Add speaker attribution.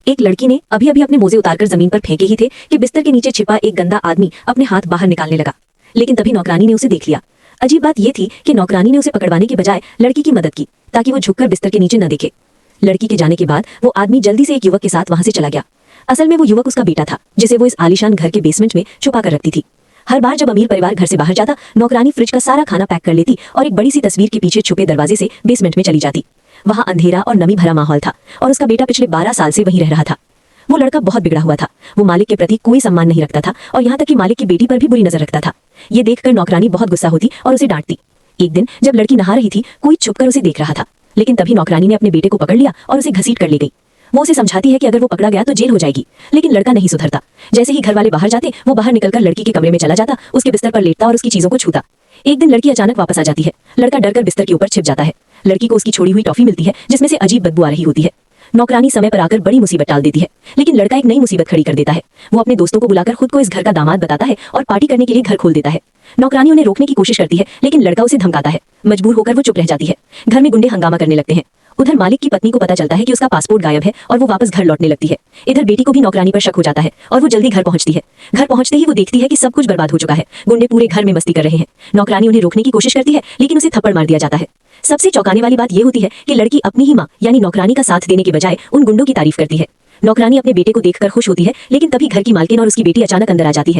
Speaker 1: एक लड़की ने अभी अभी अपने मोजे उतारकर जमीन पर फेंके ही थे कि बिस्तर के नीचे छिपा एक गंदा आदमी अपने हाथ बाहर निकालने लगा। लेकिन तभी नौकरानी ने उसे देख लिया। अजीब बात यह थी कि नौकरानी ने उसे पकड़वाने की बजाय लड़की की मदद की ताकि वो झुककर बिस्तर के नीचे न देखे। लड़की के जाने के बाद वो आदमी जल्दी से एक युवक के साथ वहां से चला गया। असल में वो युवक उसका बेटा था, जिसे वो इस आलीशान घर के बेसमेंट में छुपा कर रखती थी। हर बार जब अमीर परिवार घर से बाहर जाता, नौकरानी फ्रिज का सारा खाना पैक कर लेती और एक बड़ी सी तस्वीर के पीछे छुपे दरवाजे से बेसमेंट में चली जाती। वहां अंधेरा और नमी भरा माहौल था और उसका बेटा पिछले 12 साल से वहीं रह रहा था। वो लड़का बहुत बिगड़ा हुआ था। वो मालिक के प्रति कोई सम्मान नहीं रखता था और यहाँ तक कि मालिक की बेटी पर भी बुरी नजर रखता था। ये देखकर नौकरानी बहुत गुस्सा होती और उसे डांटती। एक दिन जब लड़की नहा रही थी, कोई छुपकर उसे देख रहा था, लेकिन तभी नौकरानी ने अपने बेटे को पकड़ लिया और उसे घसीट कर ले गई। वो उसे समझाती है कि अगर वो पकड़ा गया तो जेल हो जाएगी, लेकिन लड़का नहीं सुधरता। जैसे ही घर वाले बाहर जाते, वो बाहर निकलकर लड़की के कमरे में चला जाता, उसके बिस्तर पर लेटता और उसकी चीजों को छूता। एक दिन लड़की अचानक वापस आ जाती है। लड़का डरकर बिस्तर के ऊपर छिप जाता है। लड़की को उसकी छोड़ी हुई टॉफी मिलती है, जिसमें से अजीब बदबू आ रही होती है। नौकरानी समय पर आकर बड़ी मुसीबत टाल देती है, लेकिन लड़का एक नई मुसीबत खड़ी कर देता है। वो अपने दोस्तों को बुलाकर खुद को इस घर का दामाद बताता है और पार्टी करने के लिए घर खोल देता है। नौकरानी उन्हें रोकने की कोशिश करती है, लेकिन लड़का उसे धमकाता है। मजबूर होकर वो चुप रह जाती है। घर में गुंडे हंगामा करने लगते हैं। उधर मालिक की पत्नी को पता चलता है कि उसका पासपोर्ट गायब है और वो वापस घर लौटने लगती है। इधर बेटी को भी नौकरानी पर शक हो जाता है और वो जल्दी घर पहुंचती है। घर पहुंचते ही वो देखती है कि सब कुछ बर्बाद हो चुका है। गुंडे पूरे घर में मस्ती कर रहे हैं। नौकरानी उन्हें रोकने की कोशिश करती है, लेकिन उसे थप्पड़ मार दिया जाता है। सबसे चौंकाने वाली बात यह होती है कि लड़की अपनी ही माँ यानी नौकरानी का साथ देने के बजाय उन गुंडों की तारीफ करती है। नौकरानी अपने बेटे को देखकर खुश होती है, लेकिन तभी घर की मालकिन और उसकी बेटी अचानक अंदर आ जाती है।